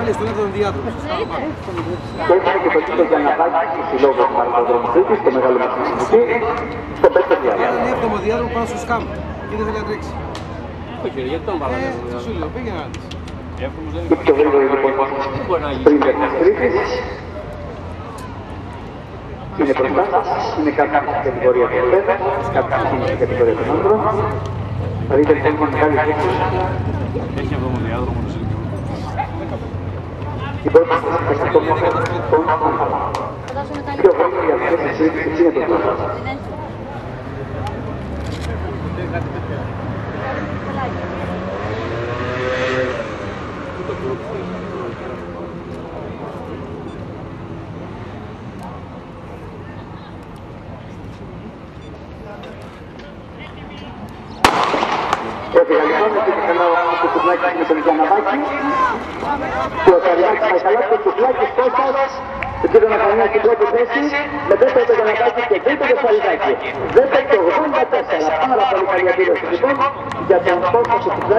είναι στον 7ο διάδρομο. Και έχουμε και το κύριο Γιανναδάκη του Συλλόγου του Μαρκοδρόμου Κρήτης, το μεγάλο μαθηματική, στον 5ο διάδρομο. Ήταν 7ο διάδρομο πάνω στο σκάμ και δεν θέλει να τρέξει. Όχι, γιατί τον βάλαμε. Τι σου λέω, πήγαινε να δεις. Και πιο γρήγορο λοιπόν σπρίντερ της Κρήτης. Είναι μπροστά σας, είναι κάποια στην κατηγορία του ΕΠΕ, κάποια στην κατηγορία των άντρων. Θα δείτε λοιπόν μεγάλη έκθεση. Έχει 7ο διάδρομο το Σιλικιό. Η πρώτη σας θα το μόνο των άντρων. Πιο γρήγορη αυτή της Κρήτης είναι μπροστά σας. Έφυγα λοιπόν, έφυγε καλά το κουκλάκι με τον Γιανναδάκη και ο Καριάκης Μαχαλάς και ο κουκλάκης Κώστας του κ. Ναχανία στην πρώτη θέση με δεύτερο το Γιανναδάκη και τρίτο το Σαλιδάκη. 10-84, πάρα πολύ καλή αντίδραση λοιπόν για τον Κώστα του κουκλάκι.